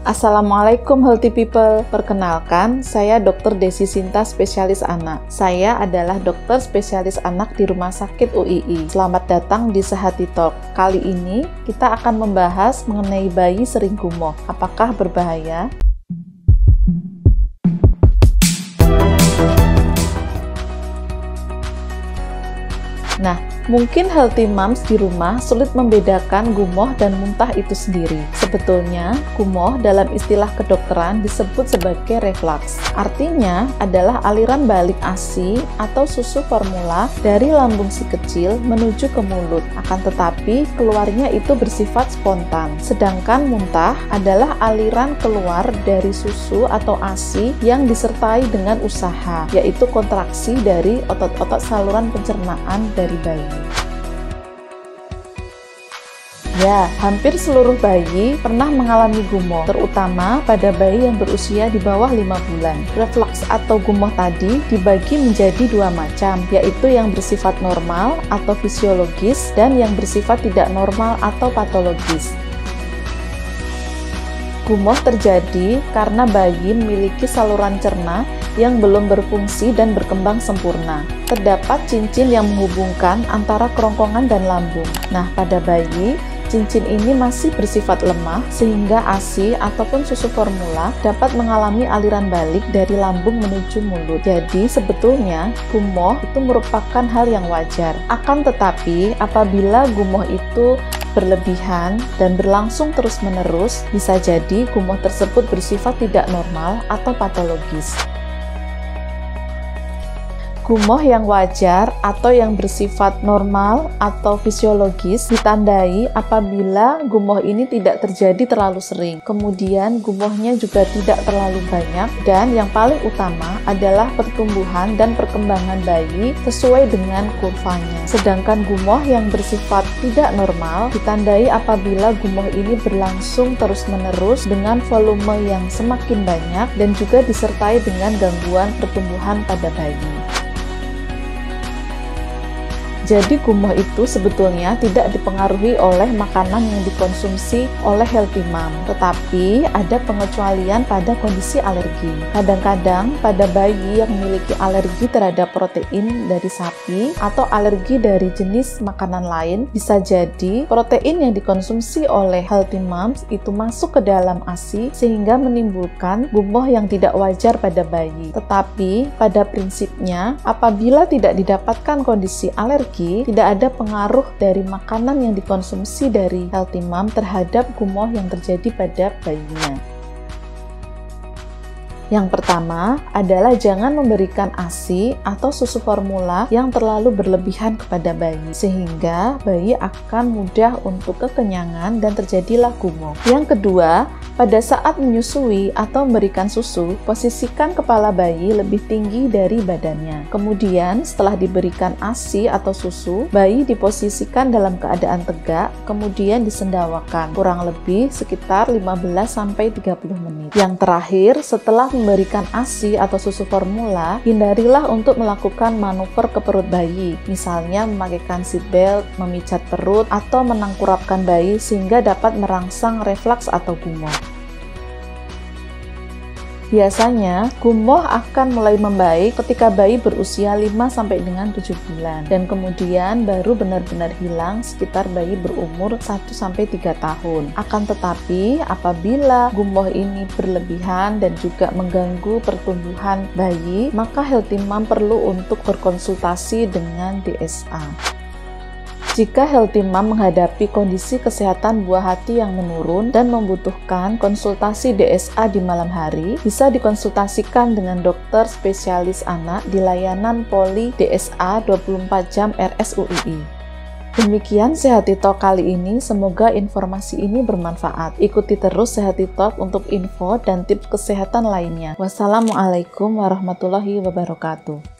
Assalamualaikum Healthy People, perkenalkan saya Dr. Desi Sinta, spesialis anak. Saya adalah dokter spesialis anak di Rumah Sakit UII. Selamat datang di Sehati Talk. Kali ini kita akan membahas mengenai bayi sering gumoh. Apakah berbahaya? Nah, mungkin healthy moms di rumah sulit membedakan gumoh dan muntah itu sendiri. Sebetulnya, gumoh dalam istilah kedokteran disebut sebagai reflux. Artinya adalah aliran balik ASI atau susu formula dari lambung si kecil menuju ke mulut. Akan tetapi, keluarnya itu bersifat spontan. Sedangkan muntah adalah aliran keluar dari susu atau ASI yang disertai dengan usaha, yaitu kontraksi dari otot-otot saluran pencernaan dari bayi. Ya, hampir seluruh bayi pernah mengalami gumoh, terutama pada bayi yang berusia di bawah 5 bulan. Reflux atau gumoh tadi dibagi menjadi dua macam, yaitu yang bersifat normal atau fisiologis dan yang bersifat tidak normal atau patologis. Gumoh terjadi karena bayi memiliki saluran cerna yang belum berfungsi dan berkembang sempurna. Terdapat cincin yang menghubungkan antara kerongkongan dan lambung. Nah, pada bayi, cincin ini masih bersifat lemah sehingga ASI ataupun susu formula dapat mengalami aliran balik dari lambung menuju mulut. Jadi, sebetulnya gumoh itu merupakan hal yang wajar. Akan tetapi, apabila gumoh itu berlebihan dan berlangsung terus-menerus, bisa jadi gumoh tersebut bersifat tidak normal atau patologis. Gumoh yang wajar atau yang bersifat normal atau fisiologis ditandai apabila gumoh ini tidak terjadi terlalu sering. Kemudian gumohnya juga tidak terlalu banyak, dan yang paling utama adalah pertumbuhan dan perkembangan bayi sesuai dengan kurvanya. Sedangkan gumoh yang bersifat tidak normal ditandai apabila gumoh ini berlangsung terus-menerus dengan volume yang semakin banyak dan juga disertai dengan gangguan pertumbuhan pada bayi. Jadi gumoh itu sebetulnya tidak dipengaruhi oleh makanan yang dikonsumsi oleh healthy mom, tetapi ada pengecualian pada kondisi alergi. Kadang-kadang pada bayi yang memiliki alergi terhadap protein dari sapi atau alergi dari jenis makanan lain, bisa jadi protein yang dikonsumsi oleh healthy moms itu masuk ke dalam ASI sehingga menimbulkan gumoh yang tidak wajar pada bayi. Tetapi pada prinsipnya, apabila tidak didapatkan kondisi alergi, tidak ada pengaruh dari makanan yang dikonsumsi dari healthy mom terhadap gumoh yang terjadi pada bayinya. Yang pertama adalah jangan memberikan ASI atau susu formula yang terlalu berlebihan kepada bayi, sehingga bayi akan mudah untuk kekenyangan dan terjadilah gumoh. Yang kedua, pada saat menyusui atau memberikan susu, posisikan kepala bayi lebih tinggi dari badannya. Kemudian, setelah diberikan ASI atau susu, bayi diposisikan dalam keadaan tegak, kemudian disendawakan, kurang lebih sekitar 15-30 menit. Yang terakhir, setelah memberikan ASI atau susu formula, hindarilah untuk melakukan manuver ke perut bayi, misalnya memakaikan seatbelt, memijat perut, atau menangkurapkan bayi sehingga dapat merangsang reflux atau gumoh. Biasanya, gumoh akan mulai membaik ketika bayi berusia 5-7 bulan, dan kemudian baru benar-benar hilang sekitar bayi berumur 1-3 tahun. Akan tetapi, apabila gumoh ini berlebihan dan juga mengganggu pertumbuhan bayi, maka healthy mom perlu untuk berkonsultasi dengan DSA. Jika healthy mom menghadapi kondisi kesehatan buah hati yang menurun dan membutuhkan konsultasi DSA di malam hari, bisa dikonsultasikan dengan dokter spesialis anak di layanan Poli DSA 24 jam RSUII. Demikian Sehati Talk kali ini, semoga informasi ini bermanfaat. Ikuti terus Sehati Talk untuk info dan tips kesehatan lainnya. Wassalamualaikum warahmatullahi wabarakatuh.